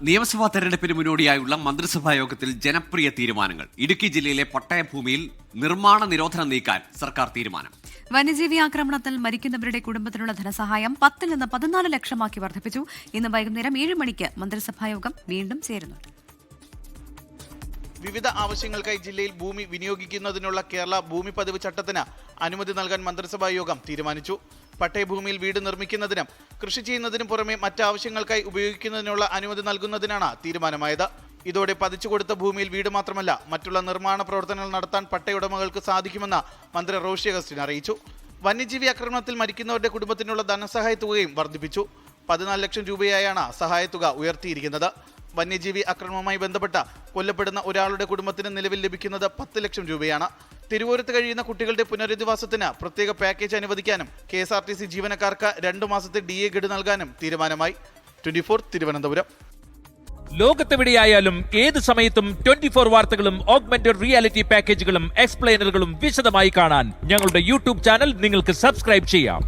നിയമസഭാ തെരഞ്ഞെടുപ്പിന് മുന്നോടിയായുള്ള മന്ത്രിസഭാ യോഗത്തിൽ ജനപ്രിയ തീരുമാനങ്ങൾ. ഇടുക്കി ജില്ലയിലെ പട്ടയഭൂമിയിൽ നിർമ്മാണ നിരോധനം നീക്കാൻ സർക്കാർ തീരുമാനം. വന്യജീവി ആക്രമണത്തിൽ മരിക്കുന്നവരുടെ കുടുംബത്തിനുള്ള ധനസഹായം 10 നിന്ന് 14 ലക്ഷമാക്കി വർദ്ധിപ്പിച്ചു. ഇന്ന് വൈകുന്നേരം 7 മണിക്ക് മന്ത്രിസഭായോഗം വീണ്ടും ചേരുന്നുണ്ട്. വിവിധ ആവശ്യങ്ങൾക്കായി ജില്ലയിൽ ഭൂമി വിനിയോഗിക്കുന്നതിനുള്ള കേരള ഭൂമി പതിവ് ചട്ടത്തിന് അനുമതി നൽകാൻ മന്ത്രിസഭാ യോഗം തീരുമാനിച്ചു. പട്ടയഭൂമിയിൽ വീട് നിർമ്മിക്കുന്നതിനും കൃഷി ചെയ്യുന്നതിനും പുറമെ മറ്റാവശ്യങ്ങൾക്കായി ഉപയോഗിക്കുന്നതിനുള്ള അനുമതി നൽകുന്നതിനാണ് തീരുമാനമായത്. ഇതോടെ പതിച്ചു കൊടുത്ത ഭൂമിയിൽ വീട് മാത്രമല്ല മറ്റുള്ള നിർമ്മാണ പ്രവർത്തനങ്ങൾ നടത്താൻ പട്ടയുടമകൾക്ക് സാധിക്കുമെന്ന് മന്ത്രി റോഷി അഗസ്റ്റിൻ അറിയിച്ചു. വന്യജീവി ആക്രമണത്തിൽ മരിക്കുന്നവരുടെ കുടുംബത്തിനുള്ള ധനസഹായ തുകയും വർദ്ധിപ്പിച്ചു. 14 ലക്ഷം രൂപയായാണ് സഹായത്തുക ഉയർത്തിയിരിക്കുന്നത്. വന്യജീവി ആക്രമണവുമായി ബന്ധപ്പെട്ട കൊല്ലപ്പെടുന്ന ഒരാളുടെ കുടുംബത്തിന് നിലവിൽ ലഭിക്കുന്നത് 10 ലക്ഷം രൂപയാണ്. തിരുവോരത്ത് കഴിയുന്ന കുട്ടികളുടെ പുനരധിവാസത്തിന് പ്രത്യേക പാക്കേജ് അനുവദിക്കാനും KSRTC ജീവനക്കാർക്ക് 2 മാസത്തെ DA ഗഡു നൽകാനും തീരുമാനമായി. 24 തിരുവനന്തപുരം. ലോകത്തെവിടെയായാലും ഏത് സമയത്തും 24 വാർത്തകളും ഓഗ്മെന്റഡ് റിയാലിറ്റി പാക്കേജുകളും എക്സ്പ്ലെയിനറുകളും വിശദമായി കാണാൻ ഞങ്ങളുടെ യൂട്യൂബ് ചാനൽ നിങ്ങൾക്ക് സബ്സ്ക്രൈബ് ചെയ്യാം.